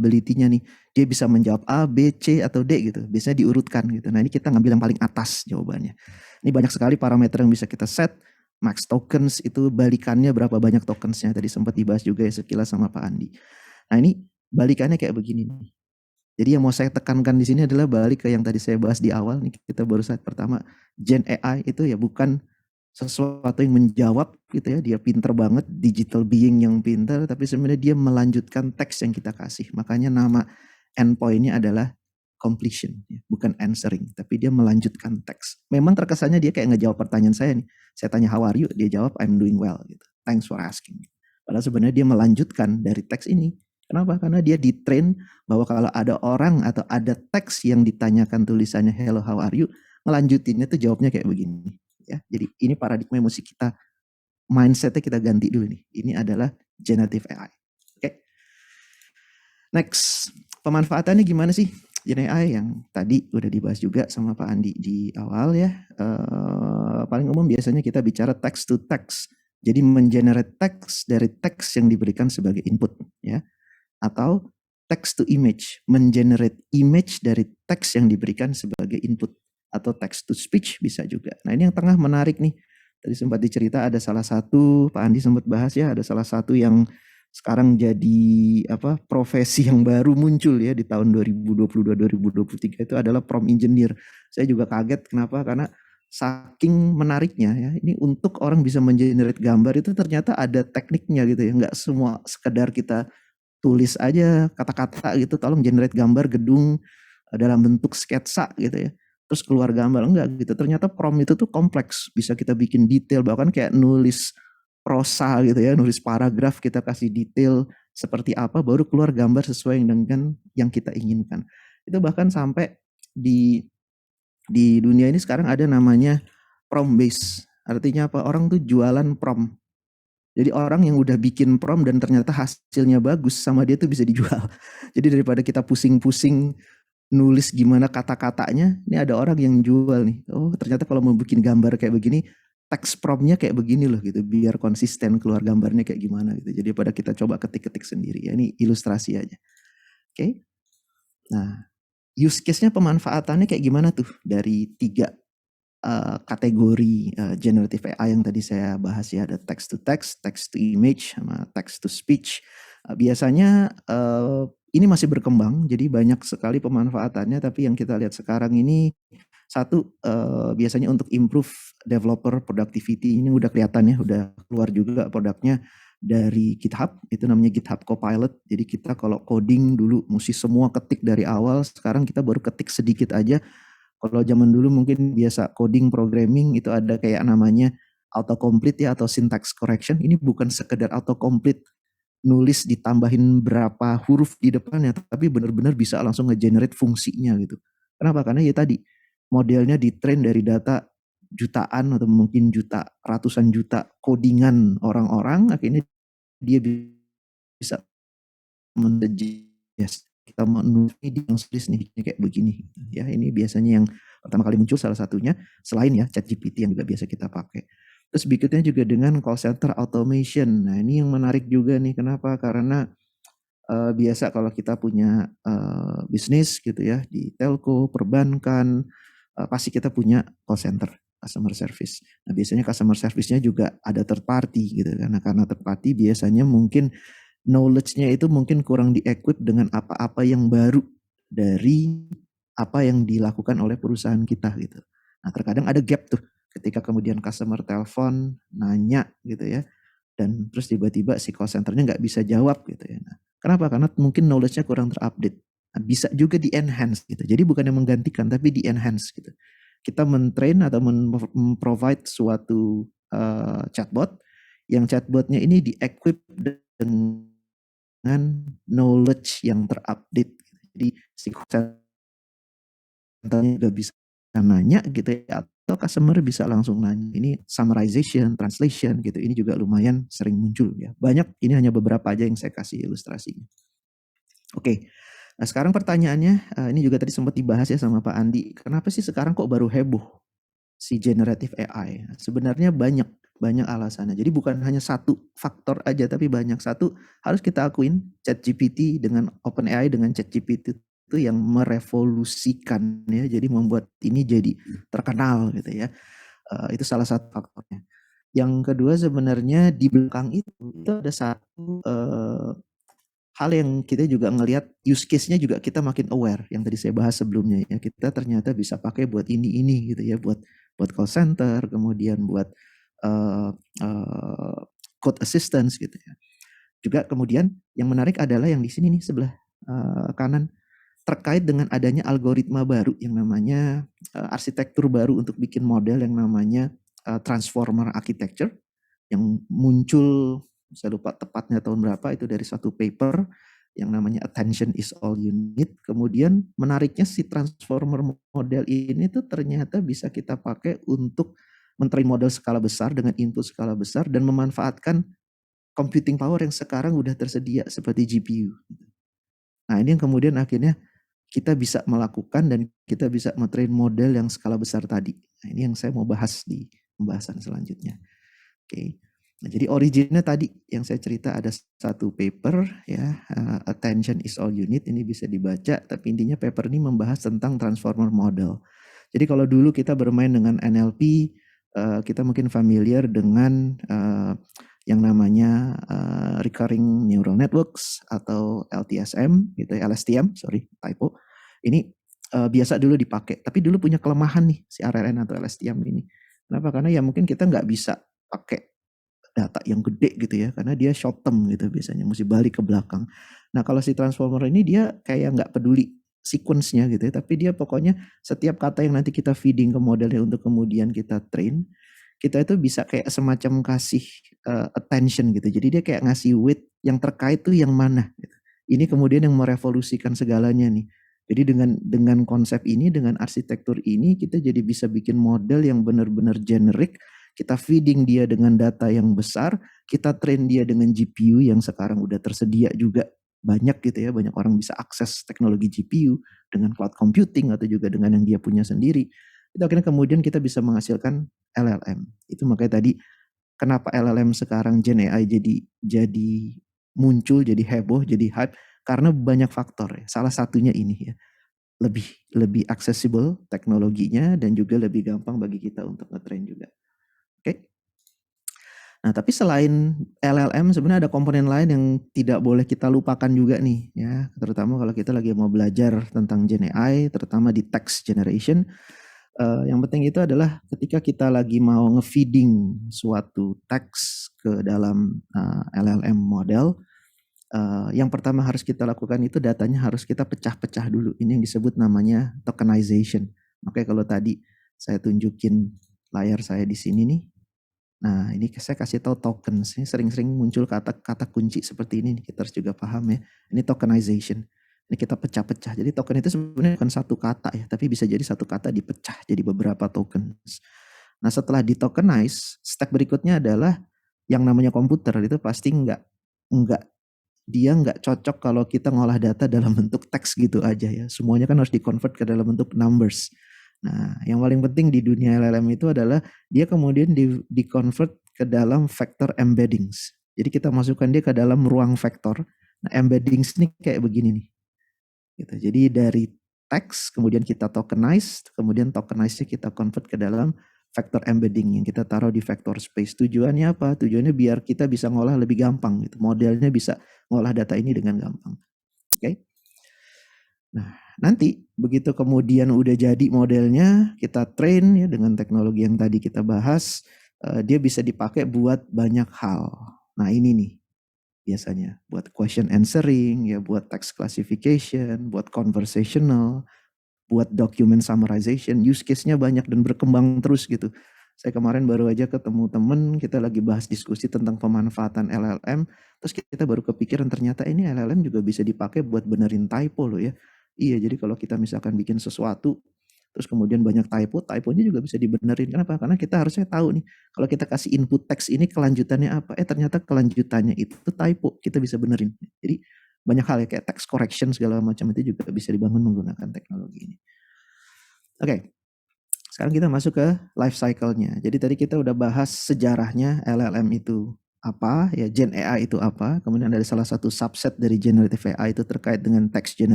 capability-nya nih. Dia bisa menjawab A, B, C, atau D gitu. Biasanya diurutkan gitu. Nah ini kita ngambil yang paling atas jawabannya. Ini banyak sekali parameter yang bisa kita set. Max tokens itu balikannya berapa banyak tokensnya. Tadi sempat dibahas juga ya sekilas sama Pak Andi. Nah ini balikannya kayak begini nih. Jadi yang mau saya tekankan di sini adalah balik ke yang tadi saya bahas di awal. Nih kita baru saat pertama. Gen AI itu ya bukan sesuatu yang menjawab gitu ya, dia pinter banget, digital being yang pinter, tapi sebenarnya dia melanjutkan teks yang kita kasih. Makanya nama endpoint-nya adalah completion, ya, bukan answering, tapi dia melanjutkan teks. Memang terkesannya dia kayak ngejawab pertanyaan saya nih. Saya tanya how are you, dia jawab I'm doing well gitu. Thanks for asking. Padahal sebenarnya dia melanjutkan dari teks ini. Kenapa? Karena dia ditrain bahwa kalau ada orang atau ada teks yang ditanyakan tulisannya hello how are you, ngelanjutinnya tuh jawabnya kayak begini. Ya, jadi ini paradigma yang mesti kita mindsetnya kita ganti dulu nih. Ini adalah generative AI. Oke. Next, pemanfaatannya gimana sih Gen AI yang tadi udah dibahas juga sama Pak Andi di awal ya. Paling umum biasanya kita bicara text to text. Jadi mengenerate teks dari teks yang diberikan sebagai input ya. Atau text to image, mengenerate image dari teks yang diberikan sebagai input. Atau text to speech bisa juga. Nah ini yang tengah menarik nih. Tadi sempat dicerita ada salah satu, Pak Andi sempat bahas ya, ada salah satu yang sekarang jadi profesi yang baru muncul ya di tahun 2022-2023 itu adalah prompt engineer. Saya juga kaget kenapa? Karena saking menariknya ya, ini untuk orang bisa mengenerate gambar itu ternyata ada tekniknya gitu ya, nggak semua sekedar kita tulis aja kata-kata gitu, tolong generate gambar gedung dalam bentuk sketsa gitu ya. Terus keluar gambar, enggak gitu. Ternyata prompt itu tuh kompleks, bisa kita bikin detail, bahkan kayak nulis prosa gitu ya, nulis paragraf kita kasih detail seperti apa, baru keluar gambar sesuai dengan yang kita inginkan. Itu bahkan sampai di dunia ini sekarang ada namanya prompt base. Artinya apa? Orang tuh jualan prompt. Jadi orang yang udah bikin prompt dan ternyata hasilnya bagus sama dia tuh bisa dijual. Jadi daripada kita pusing-pusing nulis gimana kata-katanya, ini ada orang yang jual nih. Oh ternyata kalau mau bikin gambar kayak begini, teks promptnya kayak begini loh gitu, biar konsisten keluar gambarnya kayak gimana gitu. Jadi pada kita coba ketik-ketik sendiri ya, ini ilustrasi aja. Oke. Nah, use case-nya pemanfaatannya kayak gimana tuh dari 3 kategori generative AI yang tadi saya bahas ya, ada text to text, text to image, sama text to speech. Biasanya ini masih berkembang, jadi banyak sekali pemanfaatannya, tapi yang kita lihat sekarang ini satu biasanya untuk improve developer productivity. Ini udah kelihatan ya, udah keluar juga produknya dari GitHub, itu namanya GitHub Copilot. Jadi kita kalau coding dulu mesti semua ketik dari awal, sekarang kita baru ketik sedikit aja. Kalau zaman dulu mungkin biasa coding programming itu ada kayak namanya autocomplete ya atau syntax correction. Ini bukan sekedar autocomplete nulis ditambahin berapa huruf di depannya, tapi benar-benar bisa langsung nge-generate fungsinya gitu. Kenapa? Karena ya tadi modelnya di-train dari data jutaan atau mungkin ratusan juta codingan orang-orang, akhirnya dia bisa mendigest. Kita mau nulis ini tulis nih kayak begini ya. Ini biasanya yang pertama kali muncul salah satunya selain ya ChatGPT yang juga biasa kita pakai. Terus berikutnya juga dengan call center automation. Nah ini yang menarik juga nih, kenapa? Karena biasa kalau kita punya bisnis gitu ya di telco, perbankan, pasti kita punya call center, customer service. Nah biasanya customer service-nya juga ada third party gitu, karena third party biasanya mungkin knowledge-nya itu mungkin kurang di-equip dengan apa-apa yang baru dari apa yang dilakukan oleh perusahaan kita gitu. Nah terkadang ada gap tuh ketika kemudian customer telepon nanya gitu ya, dan terus tiba-tiba si call center-nya nggak bisa jawab gitu ya. Nah, kenapa? Karena mungkin knowledge-nya kurang terupdate. Nah, bisa juga di-enhance gitu. Jadi bukan yang menggantikan tapi di-enhance gitu. Kita men-train atau men-provide suatu chatbot, yang chatbotnya ini di-equip dengan knowledge yang terupdate. Jadi si call center juga bisa nanya gitu ya, atau customer bisa langsung nanya. Ini summarization, translation gitu. Ini juga lumayan sering muncul ya. Banyak, ini hanya beberapa aja yang saya kasih ilustrasinya. Oke. Nah, sekarang pertanyaannya, ini juga tadi sempat dibahas ya sama Pak Andi. Kenapa sih sekarang kok baru heboh si generative AI? Sebenarnya banyak banyak alasannya. Jadi bukan hanya satu faktor aja, tapi banyak. Satu, harus kita akuin ChatGPT dengan OpenAI dengan ChatGPT itu yang merevolusikan ya, jadi membuat ini jadi terkenal gitu ya. Itu salah satu faktornya. Yang kedua sebenarnya di belakang itu ada satu hal yang kita juga ngelihat use case-nya juga kita makin aware yang tadi saya bahas sebelumnya ya. Kita ternyata bisa pakai buat ini gitu ya, buat call center, kemudian buat uh, uh, code assistance gitu ya. Juga kemudian yang menarik adalah yang di sini nih sebelah kanan terkait dengan adanya algoritma baru yang namanya arsitektur baru untuk bikin model yang namanya transformer architecture yang muncul, saya lupa tepatnya tahun berapa, itu dari satu paper yang namanya Attention is All You Need. Kemudian menariknya si transformer model ini tuh ternyata bisa kita pakai untuk men-train model skala besar dengan input skala besar dan memanfaatkan computing power yang sekarang udah tersedia seperti GPU. Nah ini yang kemudian akhirnya kita bisa melakukan dan kita bisa men-train model yang skala besar tadi. Nah ini yang saya mau bahas di pembahasan selanjutnya. Oke. Nah, jadi originnya tadi yang saya cerita ada satu paper ya, Attention is All You Need, ini bisa dibaca, tapi intinya paper ini membahas tentang transformer model. Jadi kalau dulu kita bermain dengan NLP, kita mungkin familiar dengan yang namanya recurring neural networks atau LTSM gitu ya, LSTM, sorry typo. Ini biasa dulu dipakai, tapi dulu punya kelemahan nih si RLN atau LSTM ini. Kenapa? Karena ya mungkin kita nggak bisa pakai data yang gede gitu ya, karena dia short term gitu biasanya, mesti balik ke belakang. Nah kalau si transformer ini dia kayak nggak peduli sequence-nya gitu ya, tapi dia pokoknya setiap kata yang nanti kita feeding ke modelnya untuk kemudian kita train, kita itu bisa kayak semacam kasih attention gitu. Jadi dia kayak ngasih weight yang terkait tuh yang mana. Gitu. Ini kemudian yang merevolusikan segalanya nih. Jadi dengan konsep ini, dengan arsitektur ini, kita jadi bisa bikin model yang benar-benar generik. Kita feeding dia dengan data yang besar, kita train dia dengan GPU yang sekarang udah tersedia juga banyak gitu ya, banyak orang bisa akses teknologi GPU dengan cloud computing atau juga dengan yang dia punya sendiri. Itu akhirnya kemudian kita bisa menghasilkan LLM. Itu makanya tadi kenapa LLM sekarang Gen AI jadi muncul, jadi heboh, jadi hype karena banyak faktor ya. Salah satunya ini ya. Lebih lebih accessible teknologinya dan juga lebih gampang bagi kita untuk ngetrain juga. Oke. Nah, tapi selain LLM sebenarnya ada komponen lain yang tidak boleh kita lupakan juga nih ya, terutama kalau kita lagi mau belajar tentang Gen AI, terutama di text generation. Yang penting itu adalah ketika kita lagi mau nge-feeding suatu teks ke dalam LLM model, yang pertama harus kita lakukan itu datanya harus kita pecah-pecah dulu. Ini yang disebut namanya tokenization. Makanya kalau tadi saya tunjukin layar saya di sini nih. Nah, ini saya kasih tahu tokens. Ini sering-sering muncul kata-kata kunci seperti ini. Kita harus juga paham ya. Ini tokenization. Ini kita pecah-pecah. Jadi token itu sebenarnya bukan satu kata ya, tapi bisa jadi satu kata dipecah jadi beberapa tokens. Nah, setelah di tokenize, step berikutnya adalah yang namanya komputer itu pasti dia nggak cocok kalau kita ngolah data dalam bentuk teks gitu aja ya. Semuanya kan harus di-convert ke dalam bentuk numbers. Nah, yang paling penting di dunia LLM itu adalah dia kemudian di-convert ke dalam vector embeddings. Jadi kita masukkan dia ke dalam ruang vektor. Nah, embeddings ini kayak begini nih. Gitu. Jadi dari teks, kemudian kita tokenize, kemudian tokenize-nya kita convert ke dalam vector embedding yang kita taruh di vector space. Tujuannya apa? Tujuannya biar kita bisa ngolah lebih gampang. Gitu. Modelnya bisa ngolah data ini dengan gampang. Oke? Okay? Nah, nanti begitu kemudian udah jadi modelnya, kita train ya dengan teknologi yang tadi kita bahas, dia bisa dipakai buat banyak hal. Nah, ini nih biasanya buat question answering, ya buat text classification, buat conversational, buat document summarization. Use case-nya banyak dan berkembang terus gitu. Saya kemarin baru aja ketemu temen, kita lagi bahas diskusi tentang pemanfaatan LLM, terus kita baru kepikiran ternyata ini LLM juga bisa dipakai buat benerin typo loh ya. Iya, jadi kalau kita misalkan bikin sesuatu, terus kemudian banyak typo, typonya juga bisa dibenerin. Kenapa? Karena kita harusnya tahu nih, kalau kita kasih input teks ini kelanjutannya apa? Ternyata kelanjutannya itu typo, kita bisa benerin. Jadi banyak hal ya kayak text correction segala macam itu juga bisa dibangun menggunakan teknologi ini. Oke. Sekarang kita masuk ke life cycle-nya. Jadi tadi kita udah bahas sejarahnya LLM itu apa, ya Gen AI itu apa, kemudian ada salah satu subset dari generative AI itu terkait dengan text generation.